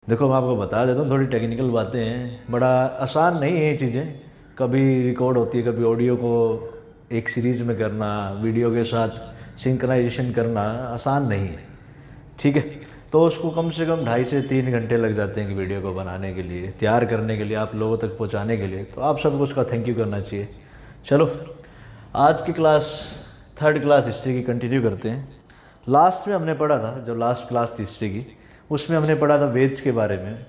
देखो मैं आपको बता देता हूँ, थोड़ी टेक्निकल बातें हैं, बड़ा आसान नहीं है ये चीज़ें। कभी रिकॉर्ड होती है, कभी ऑडियो को एक सीरीज़ में करना, वीडियो के साथ सिंक्रोनाइजेशन करना आसान नहीं है। ठीक है, तो उसको कम से कम 2.5 से 3 घंटे लग जाते हैं कि वीडियो को बनाने के लिए, तैयार करने के लिए, आप लोगों तक पहुंचाने के लिए। तो आप सबको उसका थैंक यू करना चाहिए। चलो, आज की क्लास थर्ड क्लास हिस्ट्री की कंटिन्यू करते हैं। लास्ट में हमने पढ़ा था, जो लास्ट क्लास थी हिस्ट्री की, उसमें हमने पढ़ा था वेद्स के बारे में,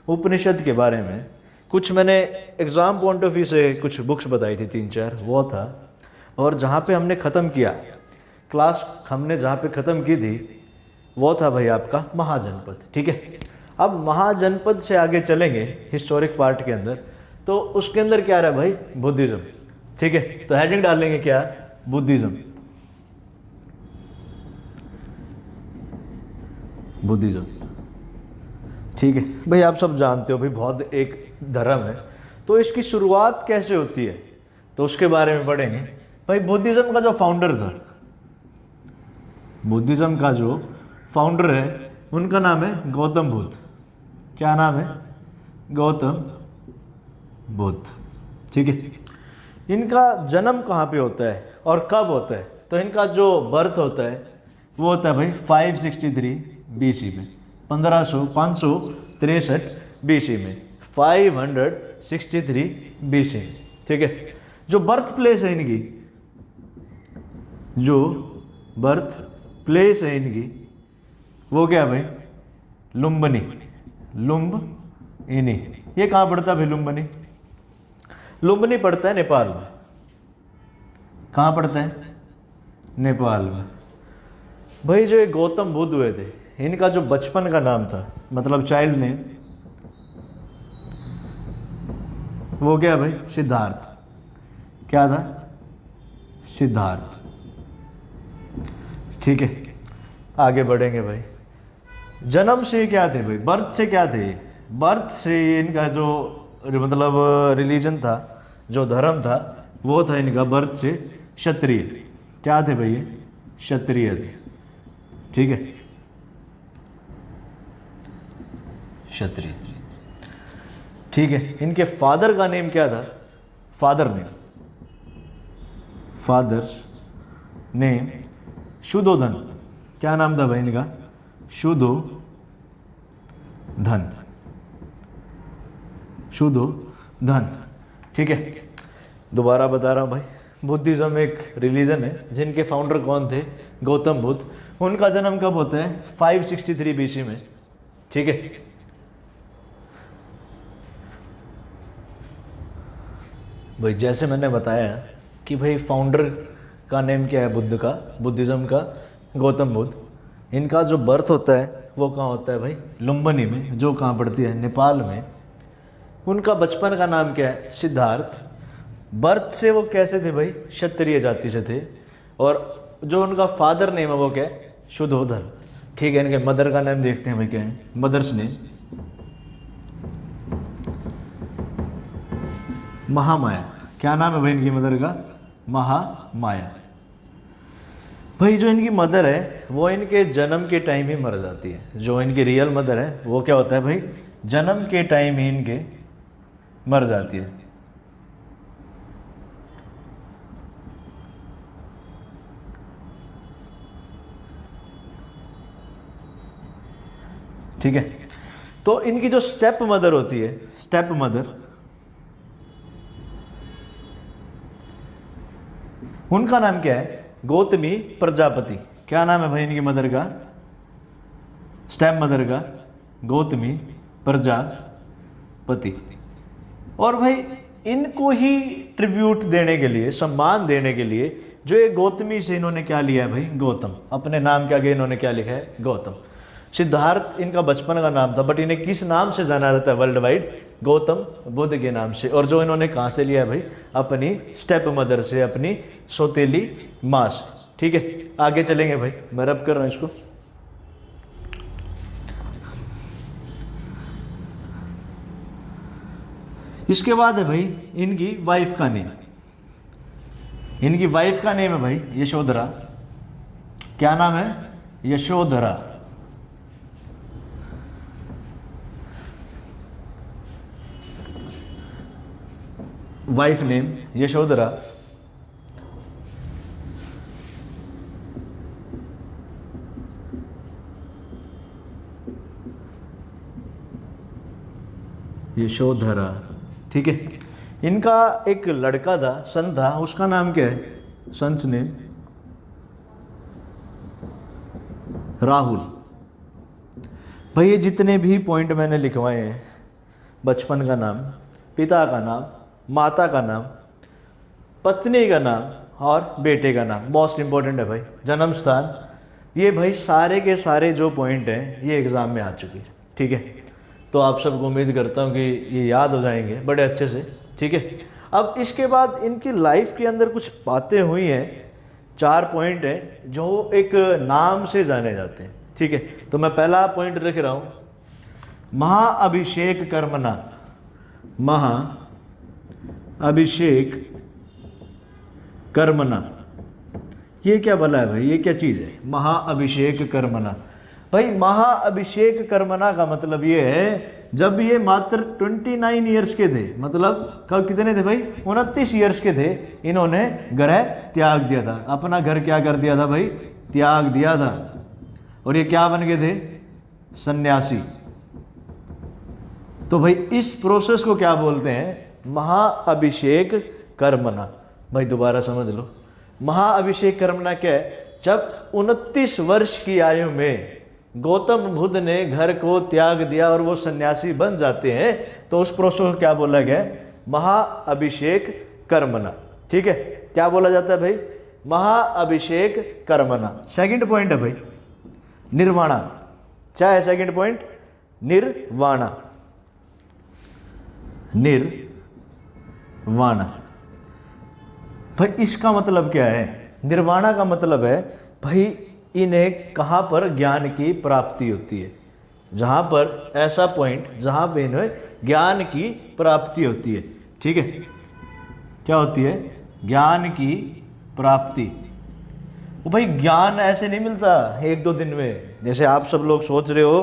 उपनिषद के बारे में। कुछ मैंने एग्ज़ाम पॉइंट ऑफ व्यू से कुछ बुक्स बताई थी, 3-4 वो था। और जहाँ पे हमने ख़त्म किया क्लास, हमने जहाँ पे ख़त्म की थी वो था भाई आपका महाजनपद। ठीक है, अब महाजनपद से आगे चलेंगे हिस्टोरिक पार्ट के अंदर, तो उसके अंदर क्या रहा भाई, बुद्धिज़्म। ठीक है, तो हेडिंग डालेंगे क्या, बुद्धिज़्म। बुद्धिज़्म, ठीक है भाई, आप सब जानते हो भाई बौद्ध एक धर्म है। तो इसकी शुरुआत कैसे होती है तो उसके बारे में पढ़ेंगे। भाई बुद्धिज़्म का जो फाउंडर था, बुद्धिज़्म का जो फाउंडर है उनका नाम है गौतम बुद्ध। क्या नाम है, गौतम बुद्ध। ठीक है, इनका जन्म कहाँ पे होता है और कब होता है, तो इनका जो बर्थ होता है वो होता है भाई 563 BC में, 563 BC में, 563 BC। ठीक है, जो बर्थ प्लेस है इनकी, जो बर्थ प्लेस है इनकी वो क्या है भाई, लुम्बिनी। लुम्बिनी ये कहाँ पड़ता है भाई, लुम्बिनी। लुम्बिनी पड़ता है नेपाल में। कहाँ पड़ता है, नेपाल में। भाई जो ये गौतम बुद्ध हुए थे, इनका जो बचपन का नाम था, मतलब चाइल्ड नेम, वो क्या भाई, सिद्धार्थ। क्या था, सिद्धार्थ। ठीक है, आगे बढ़ेंगे भाई। जन्म से क्या थे भाई, बर्थ से क्या थे, बर्थ से इनका जो मतलब रिलीजन था, जो धर्म था, वो था इनका बर्थ से क्षत्रिय। क्या थे भाई, क्षत्रिय थे। ठीक है, क्षत्रिय। ठीक है, इनके फादर का नेम क्या था, father name, father's name Shuddhodana. क्या नाम था भाई इनका, शुद्धोधन। शुद्धोधन। ठीक है, दोबारा बता रहा हूँ भाई, बुद्धिज़्म एक रिलीजन है जिनके फाउंडर कौन थे, गौतम बुद्ध। उनका जन्म कब होता है, 563 BC में। ठीक है, भाई जैसे मैंने बताया कि भाई फाउंडर का नेम क्या है बुद्ध का, बुद्धिज़्म का, गौतम बुद्ध। इनका जो बर्थ होता है वो कहाँ होता है भाई, लुम्बिनी में, जो कहाँ पड़ती है, नेपाल में। उनका बचपन का नाम क्या है, सिद्धार्थ। बर्थ से वो कैसे थे भाई, क्षत्रिय जाति से थे। और जो उनका फादर नेम है वो क्या है, शुद्धोधन। ठीक है, इनके मदर का नाम देखते हैं भाई, क्या है मदर्स नेम, महामाया। क्या नाम है भाई इनकी मदर का, महामाया। भाई जो इनकी मदर है वो इनके जन्म के टाइम ही मर जाती है। जो इनकी रियल मदर है वो क्या होता है भाई, जन्म के टाइम ही इनके मर जाती है। ठीक है, तो इनकी जो स्टेप मदर होती है, स्टेप मदर, उनका नाम क्या है, गौतमी प्रजापति। क्या नाम है भाई इनकी मदर का, स्टेप मदर का, गौतमी प्रजापति। और भाई इनको ही ट्रिब्यूट देने के लिए, सम्मान देने के लिए, जो ये गौतमी से इन्होंने क्या लिया है भाई, गौतम। अपने नाम के आगे इन्होंने क्या लिखा है, गौतम। सिद्धार्थ इनका बचपन का नाम था, बट इन्हें किस नाम से जाना जाता है वर्ल्ड वाइड, गौतम बुद्ध के नाम से। और जो इन्होंने कहाँ से लिया है भाई, अपनी स्टेप मदर से, अपनी सौतेली माँ से। ठीक है, आगे चलेंगे भाई, मैं रब कर रहा हूँ इसको। इसके बाद है भाई इनकी वाइफ का नेम। इनकी वाइफ का नेम है भाई यशोधरा। क्या नाम है, यशोधरा। वाइफ नेम यशोधरा, यशोधरा, ठीक है। इनका एक लड़का था, सन था, उसका नाम क्या है? Son's name Rahul. भाई ये जितने भी पॉइंट मैंने लिखवाए हैं, बचपन का नाम, पिता का नाम, माता का नाम, पत्नी का नाम और बेटे का नाम, मोस्ट इंपॉर्टेंट है भाई, जन्म स्थान, ये भाई सारे के सारे जो पॉइंट हैं ये एग्ज़ाम में आ चुके हैं, ठीक है। तो आप सबको उम्मीद करता हूँ कि ये याद हो जाएंगे बड़े अच्छे से, ठीक है। अब इसके बाद इनकी लाइफ के अंदर कुछ बातें हुई हैं, 4 पॉइंट हैं जो एक नाम से जाने जाते हैं, ठीक है। तो मैं पहला पॉइंट रख रहा हूँ, महाअभिषेक कर्मणा, महाअभिषेक कर्मणा। ये क्या बोला है भाई, ये क्या चीज़ है महाअभिषेक कर्मणा? भाई महाअभिषेक कर्मणा का मतलब ये है जब ये मात्र 29 ईयर्स के थे, मतलब कब कितने थे भाई? 29 ईयर्स के थे, इन्होंने घर त्याग दिया था। अपना घर क्या कर दिया था भाई? त्याग दिया था। और ये क्या बन गए थे? सन्यासी। तो भाई इस प्रोसेस को क्या बोलते हैं? महाअभिषेक कर्मणा। भाई दोबारा समझ लो, महाअभिषेक कर्मणा क्या है? जब 29 वर्ष की आयु में गौतम बुद्ध ने घर को त्याग दिया और वो सन्यासी बन जाते हैं, तो उस प्रोसेस को क्या बोला गया? महाअभिषेक कर्मणा, ठीक है। क्या बोला जाता है भाई? महाअभिषेक कर्मणा। सेकंड पॉइंट है भाई निर्वाणा। क्या है सेकंड पॉइंट? निर्वाणा। निर्वाणा भाई इसका मतलब क्या है? निर्वाणा का मतलब है भाई इन्हें कहाँ पर ज्ञान की प्राप्ति होती है, जहाँ पर ऐसा पॉइंट जहाँ पे इन्हें ज्ञान की प्राप्ति होती है, ठीक है। क्या होती है? ज्ञान की प्राप्ति। वो भाई ज्ञान ऐसे नहीं मिलता 1-2 दिन में, जैसे आप सब लोग सोच रहे हो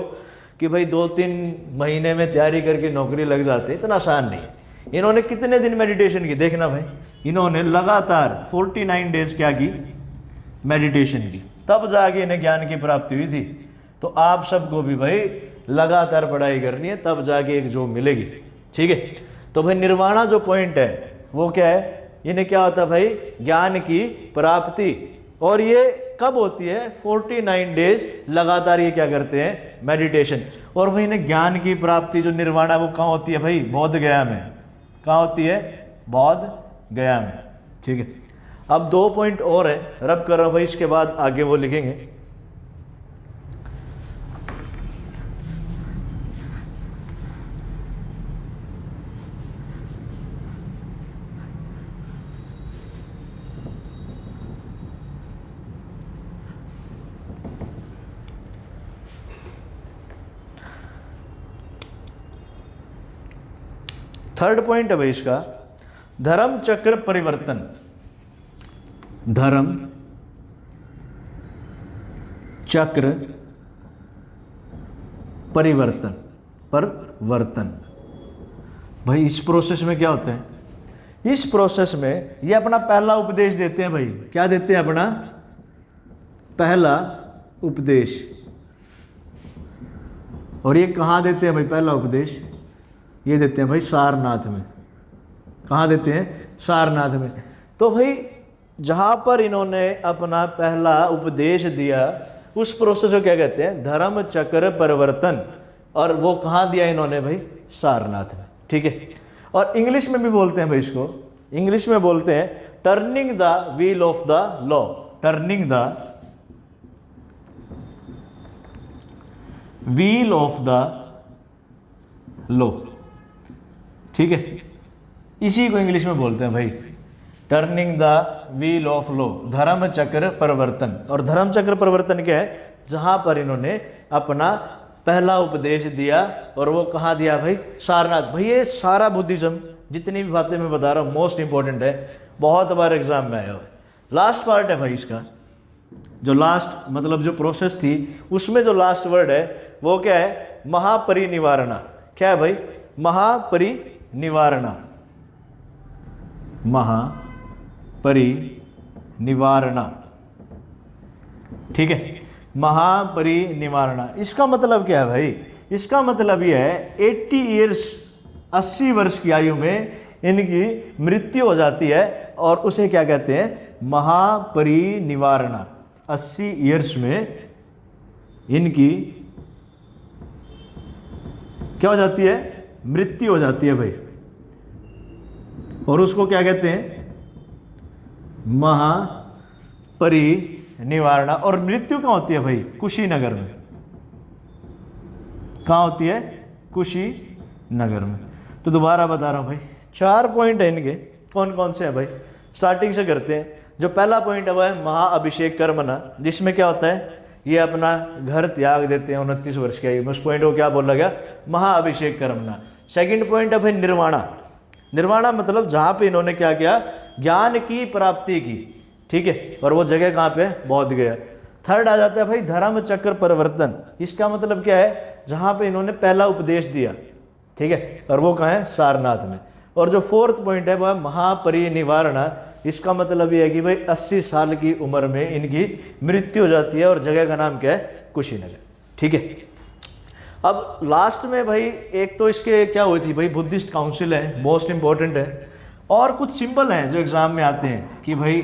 कि भाई 2-3 महीने में तैयारी करके नौकरी लग जाते, इतना आसान नहीं है। इन्होंने कितने दिन मेडिटेशन की? देखना भाई, इन्होंने लगातार 49 डेज क्या की? मेडिटेशन की, तब जाके इन्हें ज्ञान की प्राप्ति हुई थी। तो आप सबको भी भाई लगातार पढ़ाई करनी है, तब जाके एक जो मिलेगी, ठीक है। तो भाई निर्वाणा जो पॉइंट है वो क्या है? इन्हें क्या होता है भाई? ज्ञान की प्राप्ति। और ये कब होती है? 49 डेज लगातार ये क्या करते हैं? मेडिटेशन। और भाई इन्हें ज्ञान की प्राप्ति जो निर्वाणा वो कहाँ होती है भाई? बोध गया में। कहाँ होती है? बोध गया में, ठीक है। अब 2 पॉइंट और है, रब कर रहा हूं भाई, इसके बाद आगे वो लिखेंगे। थर्ड पॉइंट है भाई इसका, धर्म चक्र परिवर्तन। धर्म चक्र परिवर्तन। भाई इस प्रोसेस में क्या होता है? इस प्रोसेस में ये अपना पहला उपदेश देते हैं भाई। क्या देते हैं? अपना पहला उपदेश। और ये कहाँ देते हैं भाई पहला उपदेश? ये देते हैं भाई सारनाथ में। कहाँ देते हैं? सारनाथ में। तो भाई जहाँ पर इन्होंने अपना पहला उपदेश दिया उस प्रोसेस को क्या कहते हैं? धर्म चक्र परिवर्तन। और वो कहाँ दिया इन्होंने भाई? सारनाथ में, ठीक है। और इंग्लिश में भी बोलते हैं भाई इसको, इंग्लिश में बोलते हैं turning the wheel of the law. Turning the wheel of the law, ठीक है। इसी को इंग्लिश में बोलते हैं भाई turning the wheel of law, धर्म चक्र परिवर्तन। और धर्म चक्र परिवर्तन क्या है? जहां पर इन्होंने अपना पहला उपदेश दिया, और वो कहाँ दिया भाई? सारनाथ। भाई ये सारा बुद्धिज्म जितनी भी बातें मैं बता रहा हूँ मोस्ट इंपॉर्टेंट है, बहुत बार एग्जाम में आया हुआ है। लास्ट पार्ट है भाई इसका, जो लास्ट मतलब जो प्रोसेस थी उसमें जो लास्ट वर्ड है वो क्या है? महापरिनिवारणा। क्या है भाई? महापरिनिवारणा। महापरिनिवारणा। ठीक है, महापरिनिवारणा इसका मतलब क्या है भाई? इसका मतलब यह है 80 ईयर्स, 80 वर्ष की आयु में इनकी मृत्यु हो जाती है और उसे क्या कहते हैं? महापरिनिवारणा। 80 ईयर्स में इनकी क्या हो जाती है? मृत्यु हो जाती है भाई, और उसको क्या कहते हैं? महापरिनिवारणा। और मृत्यु कहाँ होती है भाई? कुशीनगर में। कहाँ होती है? कुशीनगर में। तो दोबारा बता रहा हूँ भाई, 4 पॉइंट है इनके। कौन कौन से हैं भाई? स्टार्टिंग से करते हैं। जो पहला पॉइंट है वो है महाअभिषेक कर्मणा, जिसमें क्या होता है? ये अपना घर त्याग देते हैं 29 वर्ष की आयु में। उस पॉइंट को क्या बोला गया? महाअभिषेक कर्मणा। सेकंड पॉइंट है भाई निर्वाणा। निर्वाणा मतलब जहाँ पे इन्होंने क्या किया? ज्ञान की प्राप्ति की। ठीक है, और वो जगह कहाँ पे? बौद्ध गया। थर्ड आ जाता है भाई धर्म चक्र परिवर्तन। इसका मतलब क्या है? जहाँ पे इन्होंने पहला उपदेश दिया। ठीक है, और वो कहाँ है? सारनाथ में। और जो फोर्थ पॉइंट है वो है महापरिनिवारणा। इसका मतलब ये है कि भाई 80 साल की उम्र में इनकी मृत्यु हो जाती है और जगह का नाम क्या है? कुशीनगर। ठीक है, अब लास्ट में भाई एक तो इसके क्या हुई थी भाई? बुद्धिस्ट काउंसिल है, मोस्ट इंपॉर्टेंट है। और कुछ सिंबल हैं जो एग्जाम में आते हैं कि भाई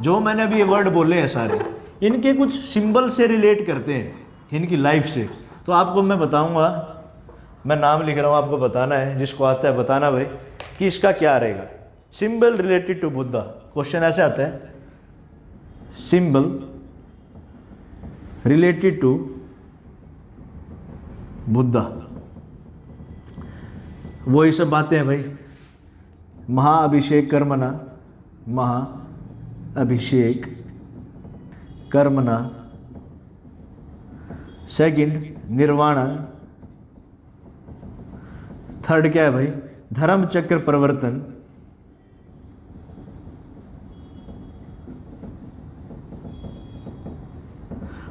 जो मैंने अभी ये वर्ड बोले हैं सारे, इनके कुछ सिंबल से रिलेट करते हैं इनकी लाइफ से। तो आपको मैं बताऊंगा, मैं नाम लिख रहा हूँ, आपको बताना है, जिसको आता है बताना भाई कि इसका क्या रहेगा। Symbol related to Buddha. Question ऐसे आता है, सिंबल रिलेटेड टू बुद्धा। वही सब बातें हैं भाई। महाअभिषेक कर्मणा, महाअभिषेक कर्मणा। सेकंड निर्वाणा। थर्ड क्या है भाई? धर्म चक्र परिवर्तन।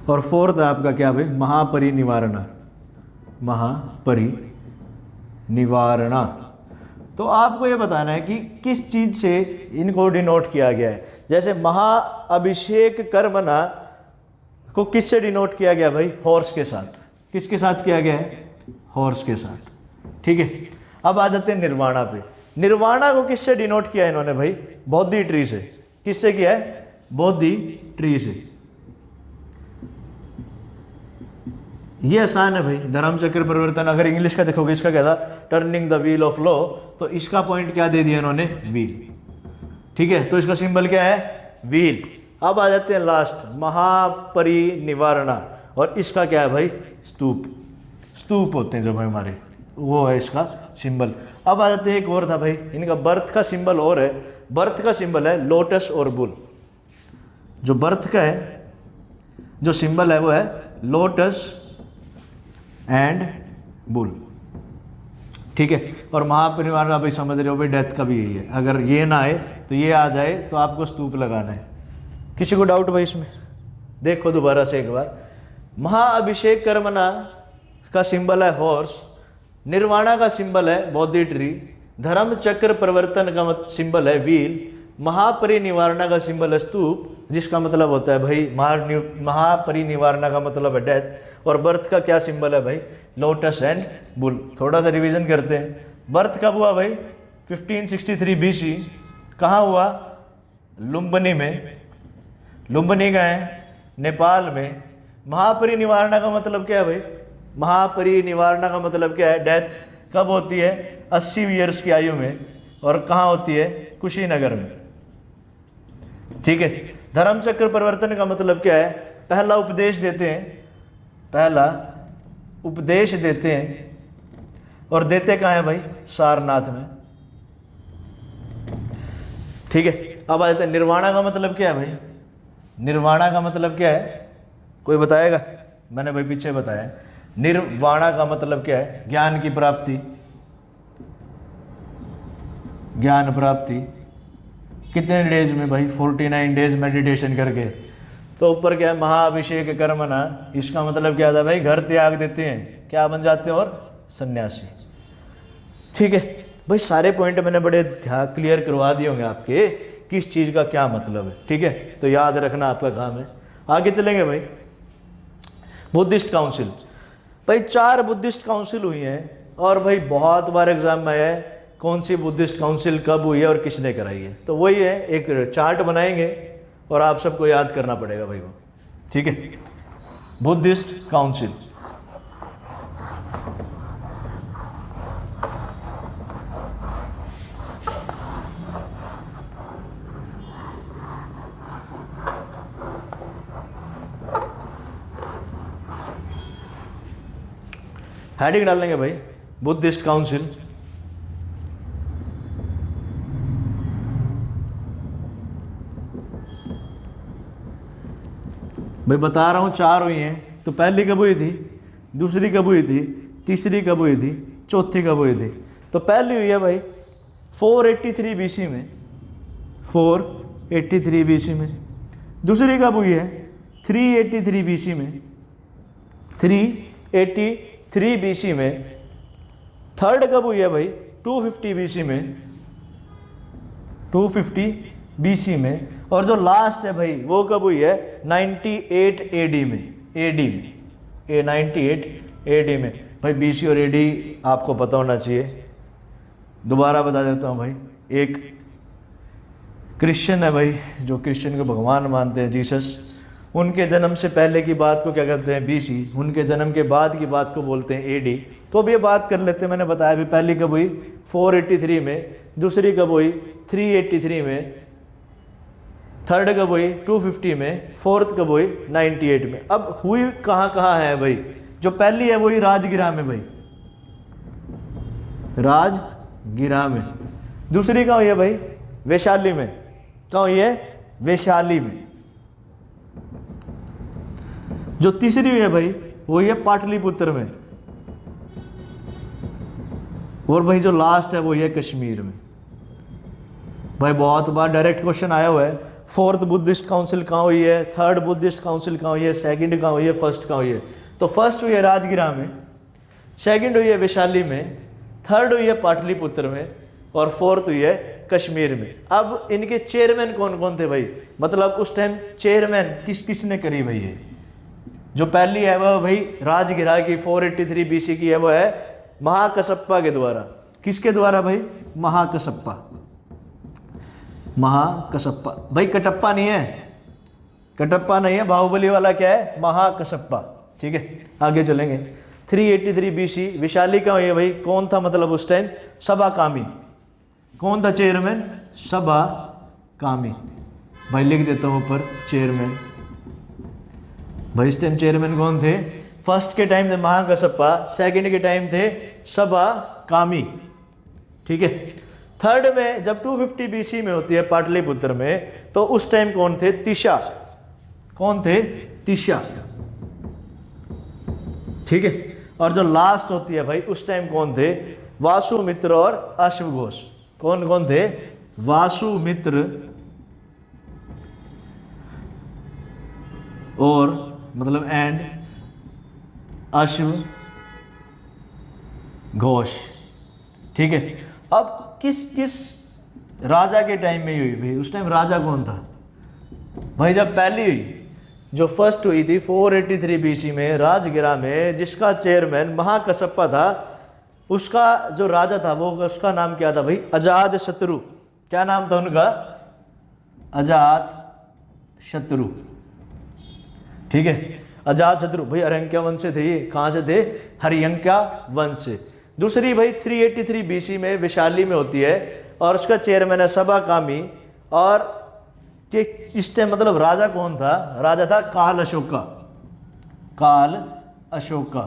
और फोर्थ है आपका क्या भाई? महापरिनिवारणा। महापरिनिवारणा। तो आपको ये बताना है कि किस चीज से इनको डिनोट किया गया है। जैसे महाअभिषेक कर्मणा को किससे डिनोट किया गया भाई? हॉर्स के साथ। किसके साथ किया गया है? हॉर्स के साथ। ठीक है, अब आ जाते हैं निर्वाणा पे। निर्वाणा को किससे डिनोट किया इन्होंने भाई? बोधि ट्री से। किससे किया है? बोधि ट्री से। ये आसान है भाई, धर्म चक्र परिवर्तन। अगर इंग्लिश का देखोगे, इसका क्या था? Turning the wheel of law. तो इसका पॉइंट क्या दे दिया इन्होंने? व्हील। ठीक है, तो इसका सिंबल क्या है? व्हील। अब आ जाते हैं लास्ट, महापरिनिवारणा। और इसका क्या है भाई? स्तूप। स्तूप होते हैं जब हमारे, वो है इसका सिंबल। अब आ जाते हैं एक और था भाई, इनका बर्थ का सिंबल और है। बर्थ का सिंबल है लोटस और बुल। जो बर्थ का है जो सिंबल है वो है लोटस एंड बुल। ठीक है, और महापरिनिवारणा भाई समझ रहे हो भाई, डेथ का भी यही है। अगर ये ना आए तो ये आ जाए तो आपको स्तूप लगाना है। किसी को डाउट भाई इसमें? देखो दोबारा से एक बार। महाअभिषेक कर्मणा का सिंबल है हॉर्स। निर्वाणा का सिंबल है बोधि ट्री। धर्म चक्र परिवर्तन का सिंबल है व्हील। महापरिनिवारणा का सिंबल है स्तूप, जिसका मतलब होता है भाई महापरिनिवारणा का मतलब है डेथ। और बर्थ का क्या सिंबल है भाई? Lotus and bull. थोड़ा सा रिवीजन करते हैं। बर्थ कब हुआ भाई? 1563 BC। कहाँ हुआ? लुम्बिनी में। लुम्बिनी का है नेपाल में। महापरिनिवारणा का मतलब क्या है भाई? महापरिनिवारणा का मतलब क्या है? डेथ कब होती है? 80 ईयर्स की आयु में। और कहाँ होती है? कुशीनगर में। ठीक है, धर्म चक्र परिवर्तन का मतलब क्या है? पहला उपदेश देते हैं, पहला उपदेश देते हैं। और देते कहाँ है भाई? सारनाथ में। ठीक है, अब आ जाते हैं निर्वाणा का मतलब क्या है भाई? निर्वाणा का मतलब क्या है? कोई बताएगा? मैंने भाई पीछे बताया। निर्वाणा का मतलब क्या है? ज्ञान की प्राप्ति। ज्ञान प्राप्ति कितने डेज में भाई? 49 डेज मेडिटेशन करके। तो ऊपर क्या है? महाअभिषेक कर्मणा। इसका मतलब क्या था भाई? घर त्याग देते हैं, क्या बन जाते हैं? और सन्यासी। ठीक है, भाई सारे पॉइंट मैंने बड़े ध्यान क्लियर करवा दिए होंगे आपके, किस चीज़ का क्या मतलब है, ठीक है। तो याद रखना आपका काम है। आगे चलेंगे भाई। बुद्धिस्ट काउंसिल, भाई 4 बुद्धिस्ट काउंसिल हुई हैं, और भाई बहुत बार एग्जाम में आया है कौन सी बुद्धिस्ट काउंसिल कब हुई है और किसने कराई है। तो वही है, एक चार्ट बनाएंगे और आप सबको याद करना पड़ेगा भाई वो, ठीक है। बुद्धिस्ट काउंसिल, हेडिंग डालेंगे भाई बुद्धिस्ट काउंसिल। भाई बता रहा हूं 4 हुई हैं, तो पहली कब हुई थी, दूसरी कब हुई थी, तीसरी कब हुई थी, चौथी कब हुई थी। तो पहली हुई है भाई 483 बीसी में, 483 बीसी में। दूसरी कब हुई है 383 बीसी में, 383 बीसी में। थर्ड कब हुई है भाई 250 बीसी में, 250 बीसी में। और जो लास्ट है भाई वो कब हुई है 98 एडी में, एडी में, 98 एडी में। भाई बीसी और एडी आपको पता होना चाहिए। दोबारा बता देता हूँ भाई, एक क्रिश्चियन है भाई, जो क्रिश्चियन को भगवान मानते हैं जीसस, उनके जन्म से पहले की बात को क्या कहते हैं बीसी, उनके जन्म के बाद की बात को बोलते हैं एडी। तो अब ये बात कर लेते हैं, मैंने बताया भी पहली कब हुई 483 में, दूसरी कब हुई 383 में, थर्ड कब हुई 250 में, फोर्थ कब हुई 98 में। अब हुई कहाँ कहाँ है भाई, जो पहली है वही राजगिरा में भाई, राजगिरा में। दूसरी कहाँ हुई है भाई वैशाली में, कहाँ हुई है वैशाली में। जो तीसरी हुई है भाई वो ये पाटलिपुत्र में, और भाई जो लास्ट है वो ये कश्मीर में। भाई बहुत बार डायरेक्ट क्वेश्चन आया हुआ है, फोर्थ बुद्धिस्ट काउंसिल कहाँ हुई है, थर्ड बुद्धिस्ट काउंसिल कहाँ हुई है, सेकंड कहाँ हुई है, फर्स्ट कहाँ हुई है। तो फर्स्ट हुई है राजगिरा में, सेकंड हुई है वैशाली में, थर्ड हुई है पाटलिपुत्र में, और फोर्थ हुई है कश्मीर में। अब इनके चेयरमैन कौन कौन थे भाई, मतलब उस टाइम चेयरमैन किसने करी भाई। ये जो पहली है वह भाई राजगिरा की 483 बीसी की है, वो है महाकसप्पा के द्वारा। किसके द्वारा भाई, महाकसप्पा, महाकसप्पा। भाई कटप्पा नहीं है, कटप्पा नहीं है, बाहुबली वाला क्या है महाकसप्पा, ठीक है। आगे चलेंगे 383 बीसी वैशाली का है भाई, कौन था मतलब उस टाइम सबा कामी, कौन था चेयरमैन, सबा कामी। भाई लिख देता हूं ऊपर चेयरमैन। भाई इस टाइम चेयरमैन कौन थे, फर्स्ट के टाइम थे महाकसप्पा, सेकंड के टाइम थे सबा कामी, ठीक है। थर्ड में जब 250 बीसी में होती है पाटलिपुत्र में, तो उस टाइम कौन थे, तिशा, कौन थे, तिशा, ठीक है। और जो लास्ट होती है भाई उस टाइम कौन थे, वासुमित्र और अश्वघोष। कौन कौन थे, वासुमित्र और मतलब एंड अश्व घोष, ठीक है। अब किस राजा के टाइम में हुई भाई, उस टाइम राजा कौन था भाई, जब पहली हुई, जो फर्स्ट हुई थी 483 बीसी में राजगिरा में, जिसका चेयरमैन महाकसप्पा था, उसका जो राजा था वो उसका नाम क्या था भाई, अजात शत्रु। क्या नाम था उनका, अजात शत्रु, ठीक है। अजात शत्रु भाई हरियंका वंश से थे, ये कहाँ से थे, हरियंका वंश से। दूसरी भाई 383 बीसी में वैशाली में होती है, और उसका चेयरमैन है सबा कामी। और इस टाइम मतलब राजा कौन था, राजा था काल अशोका, काल अशोका।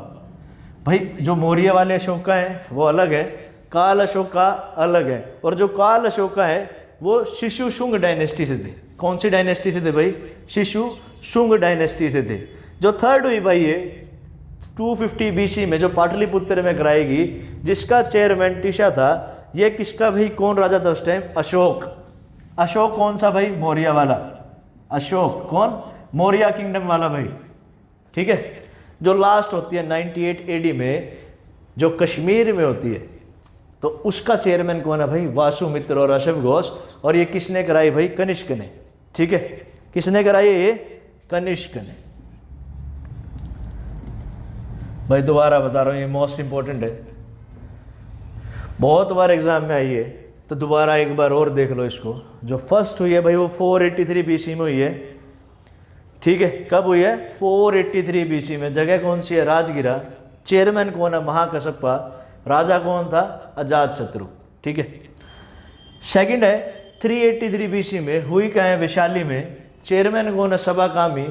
भाई जो मौर्य वाले अशोका हैं वो अलग है, काल अशोका अलग है। और जो काल अशोका है वो शिशु शुंग डायनेस्टी से थे। कौन सी डायनेस्टी से थे भाई, शिशु शुंग डायनेस्टी से थे। जो थर्ड हुई भाई ये 250 बीसी में जो पाटलिपुत्र में कराएगी, जिसका चेयरमैन टिशा था, ये किसका भाई, कौन राजा था उस टाइम, अशोक। अशोक कौन सा भाई, मौर्य वाला अशोक, कौन, मौर्य किंगडम वाला भाई, ठीक है। जो लास्ट होती है 98 एडी में, जो कश्मीर में होती है, तो उसका चेयरमैन कौन है भाई? वासुमित्र और अश्व घोष। और ये किसने कराई भाई? कनिष्क ने। ठीक है, किसने कराई ये? कनिष्क ने। भाई दोबारा बता रहा हूँ, ये मोस्ट इंपॉर्टेंट है, बहुत बार एग्जाम में आई है, तो दोबारा एक बार और देख लो इसको। जो फर्स्ट हुई है भाई वो 483 बीसी में हुई है। ठीक है, कब हुई है? 483 बीसी में। जगह कौन सी है? राजगिरा। चेयरमैन कौन है? महाकसप्पा। राजा कौन था? अजातशत्रु। ठीक है। सेकंड है 383 बीसी में, हुई क्या है? वैशाली में। चेयरमैन कौन है? सभाकामी।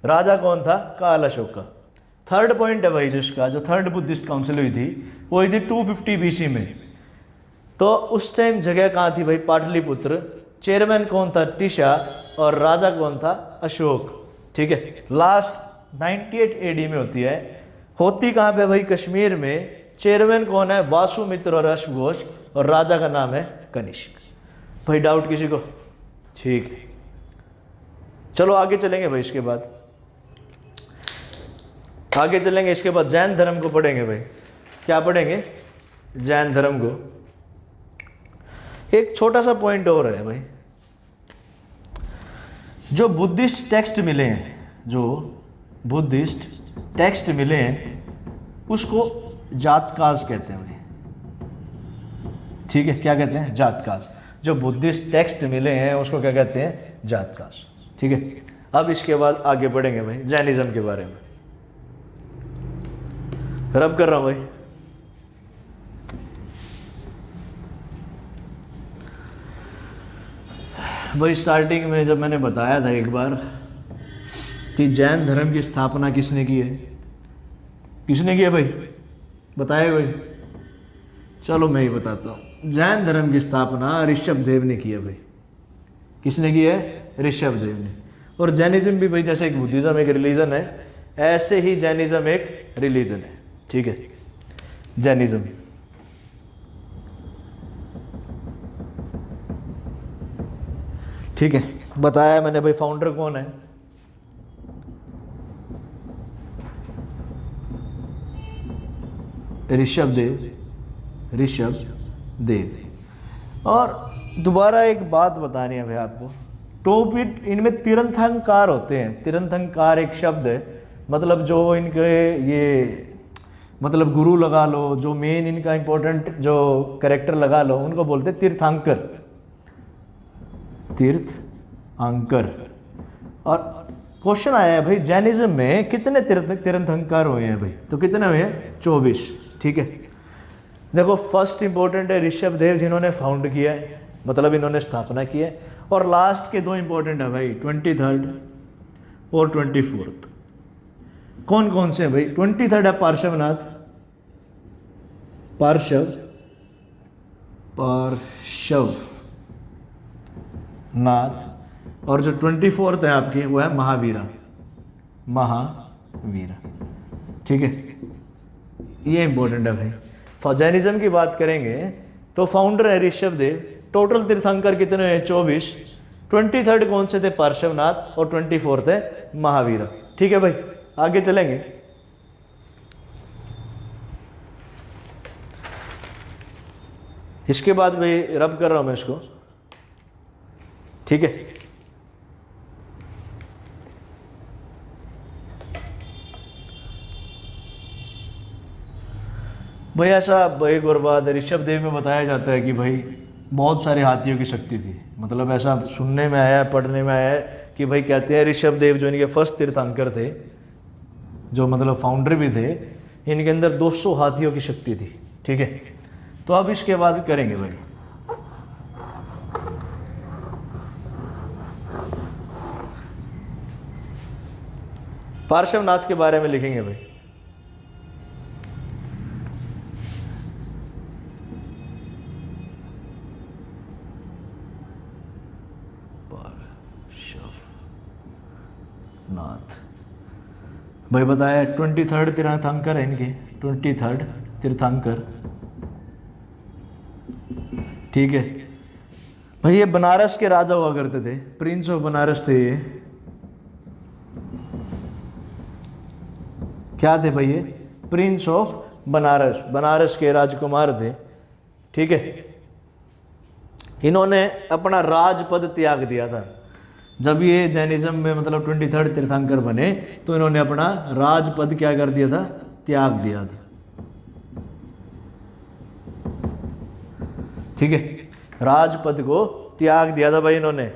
राजा कौन था? काल अशोक। थर्ड पॉइंट है भाई जिसका, जो थर्ड बुद्धिस्ट काउंसिल हुई थी वो हुई थी 250 बीसी में। तो उस टाइम जगह कहाँ थी भाई? पाटलिपुत्र। चेयरमैन कौन था? टिशा। और राजा कौन था? अशोक। ठीक है। लास्ट 98 एडी में होती है। होती कहाँ पे भाई? कश्मीर में। चेयरमैन कौन है? वासुमित्र और अश्वघोष। और राजा का नाम है कनिष्क। भाई डाउट किसी को? ठीक है, चलो आगे चलेंगे भाई। इसके बाद आगे चलेंगे, इसके बाद जैन धर्म को पढ़ेंगे भाई। क्या पढ़ेंगे? जैन धर्म को। एक छोटा सा पॉइंट और है भाई, जो बुद्धिस्ट टेक्स्ट मिले हैं, जो बुद्धिस्ट टेक्स्ट मिले हैं उसको जातकाज कहते हैं भाई। ठीक है, क्या कहते हैं? जातकाज। जो बुद्धिस्ट टेक्स्ट मिले हैं उसको क्या कहते हैं? जातकाज। ठीक है। अब इसके बाद आगे बढ़ेंगे भाई जैनिज्म के बारे में। रब कर रहा हूं भाई। भाई स्टार्टिंग में जब मैंने बताया था एक बार कि जैन धर्म की स्थापना किसने की है? किसने की है भाई? बताया कोई? चलो मैं ही बताता हूँ। जैन धर्म की स्थापना ऋषभ देव ने की है भाई। किसने की है? ऋषभ देव ने। और जैनिज्म भी भाई, जैसे एक बुद्धिज्म एक रिलीजन है, ऐसे ही जैनिज्म एक रिलीजन है। ठीक है, जैनिज्म। ठीक है, बताया मैंने भाई। फाउंडर कौन है? ऋषभ देव। ऋषभ देव। और दोबारा एक बात बतानी है भाई आपको। टोपिट, इनमें तीर्थंकार होते हैं। तीर्थंकार एक शब्द है, मतलब जो इनके ये मतलब गुरु लगा लो, जो मेन इनका इंपॉर्टेंट जो कैरेक्टर लगा लो, उनको बोलते हैं तीर्थंकर। तीर्थंकर। और क्वेश्चन आया है भाई जैनिज्म में कितने तीर्थंकर हुए हैं भाई? तो कितने हुए हैं? 24। ठीक है, देखो फर्स्ट इंपॉर्टेंट है ऋषभ देव, जिन्होंने फाउंड किया है, मतलब इन्होंने स्थापना की है। और लास्ट के दो इंपॉर्टेंट है भाई, 23rd और 24th। कौन कौन से हैं भाई? 23rd है पार्श्वनाथ, पार्श्वनाथ। और जो 24th है आपकी वो है महावीरा। महावीरा। ठीक है, ये इंपॉर्टेंट है भाई। जैनिज्म की बात करेंगे तो फाउंडर है ऋषभ देव। टोटल तीर्थंकर कितने हैं? 24। 23rd कौन से थे? पार्श्वनाथ। और 24th है महावीरा। ठीक है भाई, आगे चलेंगे। इसके बाद भाई रब कर रहा हूं मैं इसको। ठीक है, भाई ऐसा एक और बात है, ऋषभ देव में बताया जाता है कि भाई बहुत सारे हाथियों की शक्ति थी। मतलब ऐसा सुनने में आया है, पढ़ने में आया है कि भाई कहते हैं ऋषभ देव जो इनके फर्स्ट तीर्थंकर थे, जो मतलब फाउंडर भी थे, इनके अंदर 200 हाथियों की शक्ति थी। ठीक है, तो अब इसके बाद करेंगे भाई। पार्श्वनाथ के बारे में लिखेंगे भाई। नाथ भाई बताया 23rd तीर्थंकर है इनके। 23rd तीर्थंकर। ठीक है भाई, ये बनारस के राजा हुआ करते थे, प्रिंस ऑफ बनारस थे ये। क्या थे भाई? ये प्रिंस ऑफ बनारस, बनारस के राजकुमार थे। ठीक है। इन्होंने अपना राजपद त्याग दिया था जब ये जैनिज्म में मतलब 23rd तीर्थंकर बने, तो इन्होंने अपना राजपद क्या कर दिया था, त्याग दिया था। ठीक है, राजपद को त्याग दिया था भाई इन्होंने।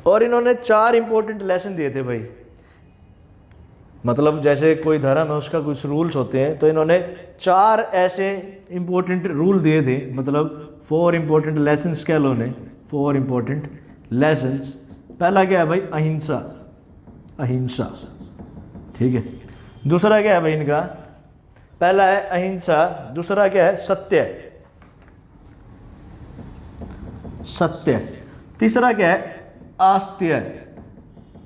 और इन्होंने 4 इंपॉर्टेंट लेसन दिए थे भाई, मतलब जैसे कोई धर्म है उसका कुछ रूल्स होते हैं, तो इन्होंने 4 ऐसे इंपॉर्टेंट रूल दिए थे, मतलब 4 इंपॉर्टेंट लेसन्स कह लो ने, 4 इंपॉर्टेंट लेसन्स। पहला क्या है भाई, अहिंसा, अहिंसा। ठीक है, दूसरा क्या है भाई इनका, पहला है अहिंसा, दूसरा क्या है, सत्य, सत्य। तीसरा क्या है, आस्त्य,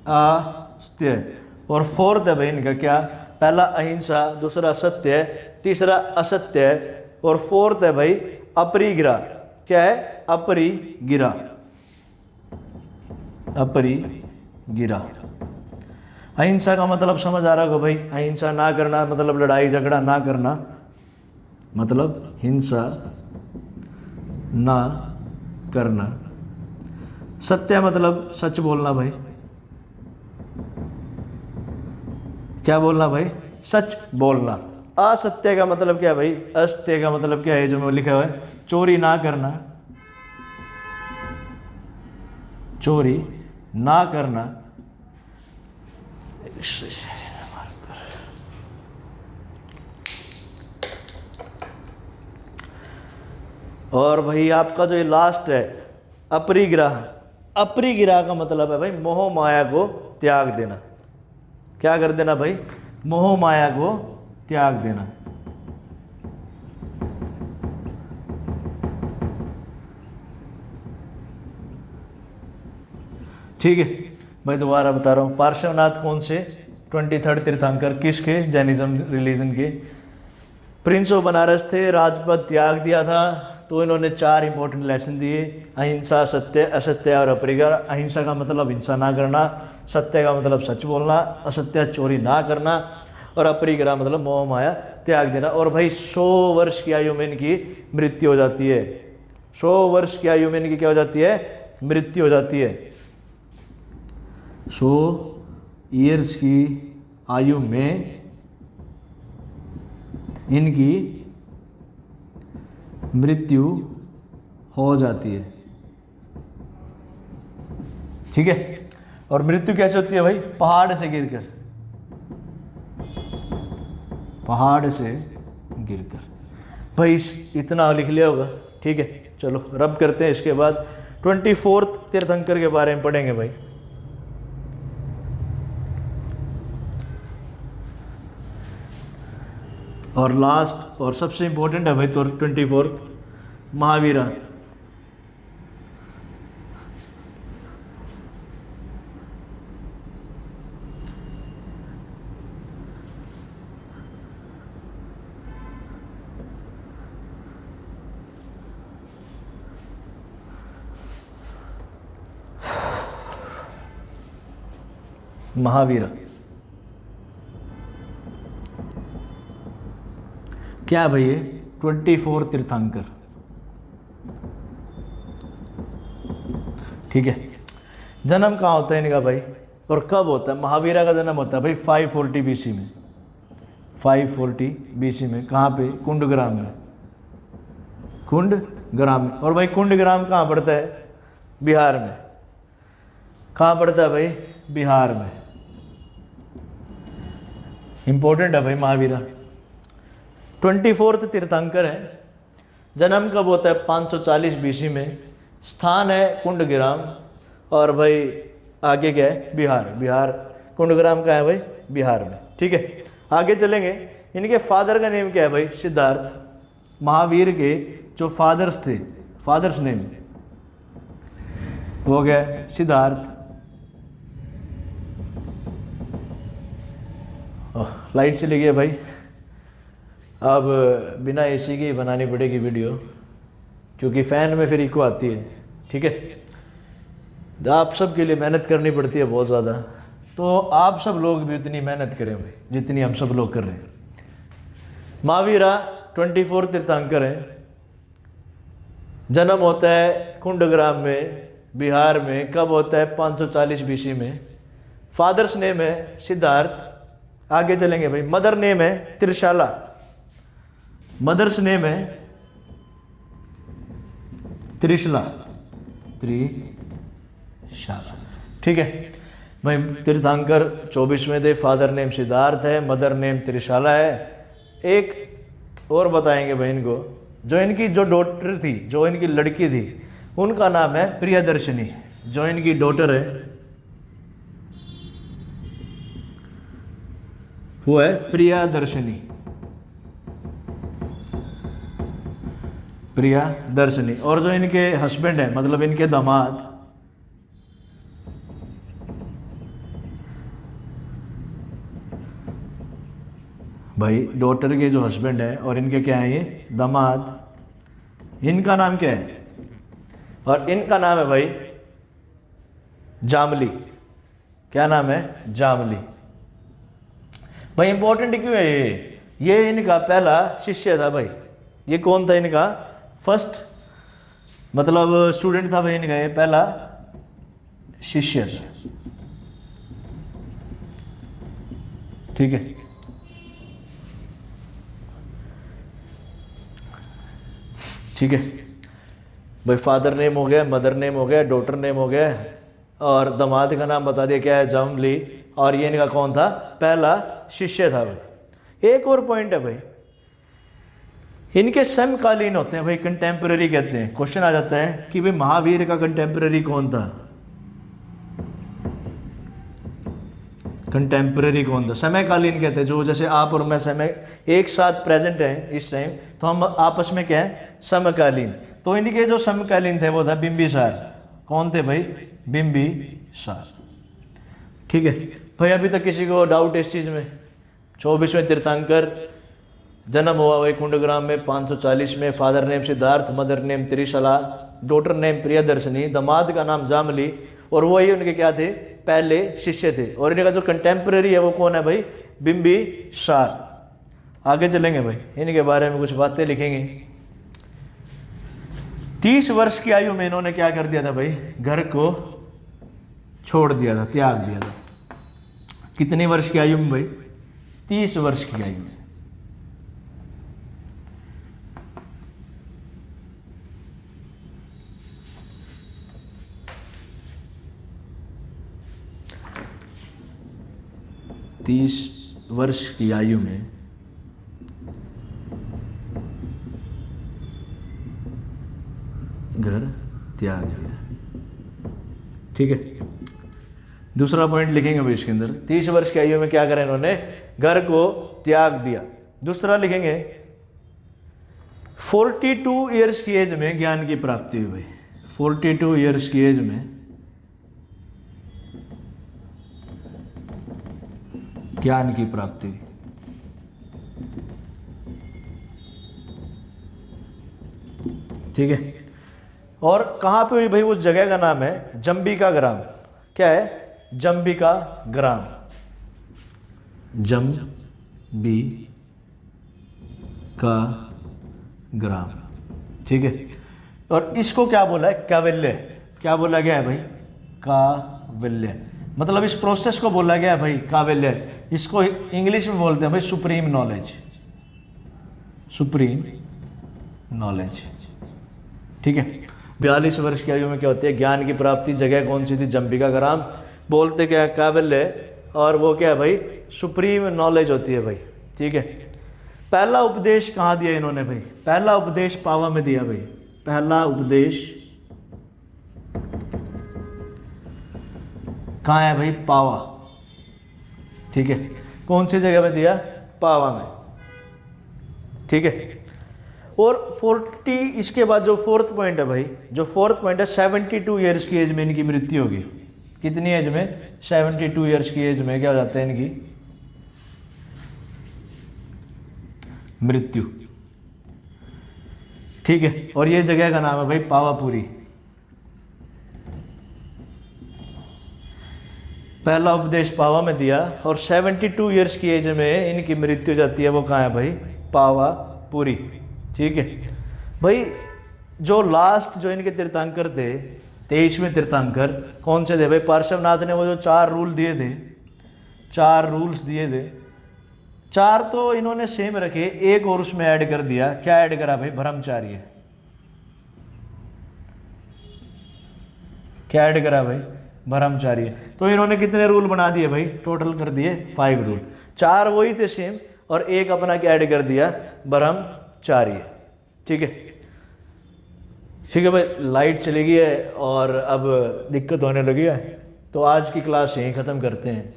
आस्त्य। और फोर्थ है भाई इनका क्या, पहला अहिंसा, दूसरा सत्य, तीसरा असत्य, और फोर्थ है भाई अपरिग्रह। क्या है, अपरिग्रह, अपरिग्रह। अहिंसा का मतलब समझ आ रहा होगा भाई, अहिंसा ना करना मतलब लड़ाई झगड़ा ना करना, मतलब हिंसा ना करना। सत्य मतलब सच बोलना भाई, क्या बोलना भाई, सच बोलना। असत्य का मतलब क्या भाई, असत्य का मतलब क्या है, जो मैं लिखा हुआ है, चोरी ना करना, चोरी ना करना। और भाई आपका जो ये लास्ट है अपरिग्रह, अपरिग्रह का मतलब है भाई मोह माया को त्याग देना। क्या कर देना भाई, मोह माया को त्याग देना। ठीक है भाई, दोबारा बता रहा हूँ, पार्श्वनाथ कौन से, 23rd तीर्थंकर, किसके, जैनिज्म रिलीजन के। प्रिंस ऑफ बनारस थे, राजपद त्याग दिया था, तो इन्होंने 4 इंपॉर्टेंट लेसन दिए, अहिंसा, सत्य, असत्य और अपरिग्रह। अहिंसा का मतलब हिंसा ना करना, सत्य का मतलब सच बोलना, असत्य चोरी ना करना, और अपरिग्रह मतलब मोह माया त्याग देना। और भाई 100 वर्ष की आयु में इनकी मृत्यु हो जाती है, 100 वर्ष की आयु में इनकी क्या हो जाती है, मृत्यु हो जाती है। 100 ईयर्स की आयु में इनकी मृत्यु हो जाती है। ठीक है, और मृत्यु कैसे होती है भाई, पहाड़ से गिरकर, पहाड़ से गिरकर। भाई इतना लिख लिया होगा। ठीक है, चलो रब करते हैं, इसके बाद 24th तीर्थंकर के बारे में पढ़ेंगे भाई। और लास्ट और सबसे इंपॉर्टेंट है भाई तो 24th महावीरा। महावीरा क्या भाई ये, 24 तीर्थंकर। ठीक है, जन्म कहाँ होता है इनका भाई, और कब होता है। महावीरा का जन्म होता है भाई 540 BC में, 540 BC में। कहाँ पे, कुंडग्राम में, कुंडग्राम में। और भाई कुंडग्राम कहाँ पड़ता है, बिहार में। कहाँ पड़ता है भाई, बिहार में। इंपॉर्टेंट है भाई महावीरा। 24th तीर्थंकर है। जन्म कब होता है, 540 BC में। स्थान है कुंडग्राम, और भाई आगे क्या है, बिहार। बिहार, कुंडग्राम का है भाई, बिहार में। ठीक है, आगे चलेंगे। इनके फादर का नेम क्या है भाई, सिद्धार्थ। महावीर के जो फादर्स थे, फादर्स नेम हो गया सिद्धार्थ। लाइट चली गई भाई, अब बिना एसी के ही बनानी पड़ेगी वीडियो, क्योंकि फ़ैन में फिर इको आती है। ठीक है, आप सब के लिए मेहनत करनी पड़ती है बहुत ज़्यादा, तो आप सब लोग भी उतनी मेहनत करें भाई जितनी हम सब लोग कर रहे हैं। महावीरा 24 तीर्थंकर हैं। जन्म होता है कुंडग्राम में, बिहार में। कब होता है? 540 BC में। फादर्स नेम है सिद्धार्थ। आगे चलेंगे भाई। मदर नेम है त्रिशाला। मदर्स नेम है त्रिशला, त्रिशाला। ठीक है भाई। तीर्थंकर 24वें थे। फादर नेम सिद्धार्थ है, मदर नेम त्रिशाला है। एक और बताएंगे भाई इनको। जो इनकी जो डॉटर थी, जो इनकी लड़की थी, उनका नाम है प्रियदर्शनी। जो इनकी डॉटर है वो है प्रियदर्शनी। प्रियदर्शनी। और जो इनके हस्बैंड है, मतलब इनके दामाद, भाई डॉटर के जो हस्बैंड है और इनके क्या है, ये दामाद, इनका नाम क्या है? और इनका नाम है भाई जामली। क्या नाम है? जामली। भाई इंपॉर्टेंट क्यों है ये इनका पहला शिष्य था भाई। ये कौन था इनका? फर्स्ट मतलब स्टूडेंट था भाई इनका, ये पहला शिष्य था। ठीक है। ठीक है भाई। फादर नेम हो गया, मदर नेम हो गया, डॉटर नेम हो गया, और दामाद का नाम बता दिया क्या है? जामली। और ये इनका कौन था? पहला शिष्य था भाई। एक और पॉइंट है भाई, इनके समकालीन होते हैं भाई, कंटेम्पररी कहते हैं। क्वेश्चन आ जाता है कि भाई महावीर का कंटेम्पररी कौन था? कंटेम्पररी कौन था? समकालीन कहते हैं। जो जैसे आप और मैं समय एक साथ प्रेजेंट हैं इस टाइम, तो हम आपस में क्या है? समकालीन। तो इनके जो समकालीन थे वो था बिंबिसार। कौन थे भाई? बिंबिसार। ठीक है भाई। अभी तक किसी को डाउट है इस चीज़ में? 24वें तीर्थंकर, जन्म हुआ भाई कुंडग्राम में 540 में। Father name Siddharth, mother name Trishala, daughter name Priyadarshini, दामाद का नाम जामली, और वही उनके क्या थे? पहले शिष्य थे। और इनका जो कंटेम्पररी है वो कौन है भाई? बिंबिसार। आगे चलेंगे भाई, इनके बारे में कुछ बातें लिखेंगे। 30 वर्ष की आयु में इन्होंने क्या कर दिया था भाई? घर को छोड़ दिया था, त्याग दिया था। कितने वर्ष की आयु में भाई? 30 वर्ष की आयु में। तीस वर्ष की आयु में घर त्याग दिया। ठीक है। दूसरा पॉइंट लिखेंगे भाई इसके अंदर। 30 वर्ष की आयु में क्या करा इन्होंने? घर को त्याग दिया। दूसरा लिखेंगे 42 ईयर्स की एज में ज्ञान की प्राप्ति हुई भाई। 42 ईयर्स की एज में ज्ञान की प्राप्ति। ठीक है। और कहाँ पे हुई भाई? उस जगह का नाम है जंबिका ग्राम। क्या है? जंबिका ग्राम। जंबिका ग्राम। ठीक है। और इसको क्या बोला है? काविल्य। क्या बोला गया है भाई? काविल्य। मतलब इस प्रोसेस को बोला गया है भाई काविल्य। इसको इंग्लिश में बोलते हैं भाई सुप्रीम नॉलेज। Supreme knowledge. ठीक है। 42 वर्ष की आयु में क्या होती है? ज्ञान की प्राप्ति। जगह कौन सी थी? जंबिका ग्राम। बोलते क्या है? काविल्य। और वो क्या है भाई? सुप्रीम नॉलेज होती है भाई। ठीक है। पहला उपदेश कहाँ दिया इन्होंने भाई? पहला उपदेश पावा में दिया भाई। पहला उपदेश कहाँ है भाई? पावा। ठीक है। कौन सी जगह में दिया? पावा में। ठीक है। और 40 इसके बाद जो फोर्थ पॉइंट है भाई, जो फोर्थ पॉइंट है 72 ईयर्स की एज में इनकी मृत्यु होगी। कितनी एज में? 72 ईयर्स की एज में क्या हो जाता है इनकी मृत्यु। ठीक है। और ये जगह का नाम है भाई पावापुरी। पहला उपदेश पावा में दिया और 72 ईयर्स की एज में इनकी मृत्यु जाती है। वो कहाँ है भाई? पावापुरी। पूरी। ठीक है भाई, जो लास्ट जो इनके तीर्थंकर थे 23वें तीर्थंकर कौन से थे भाई? पार्श्वनाथ ने वो जो 4 रूल दिए थे, 4 रूल्स दिए थे, 4 तो इन्होंने सेम रखे, एक और उसमें ऐड कर दिया। क्या ऐड करा भाई? ब्रह्मचार्य। क्या ऐड करा भाई? ब्रह्मचार्य। तो इन्होंने कितने रूल बना दिए भाई? टोटल कर दिए 5 रूल। 4 वही थे सेम और एक अपना क्या ऐड कर दिया? ब्रह्मचार्य। ठीक है, ठीक है भाई, लाइट चली गई है और अब दिक्कत होने लगी है, तो आज की क्लास यहीं ख़त्म करते हैं।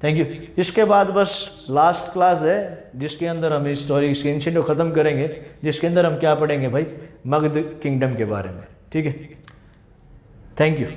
Thank you. इसके बाद बस लास्ट क्लास है जिसके अंदर हम हिस्टोरिक एंशिएंट को ख़त्म करेंगे, जिसके अंदर हम क्या पढ़ेंगे भाई? मगध किंगडम के बारे में। ठीक है, थैंक यू।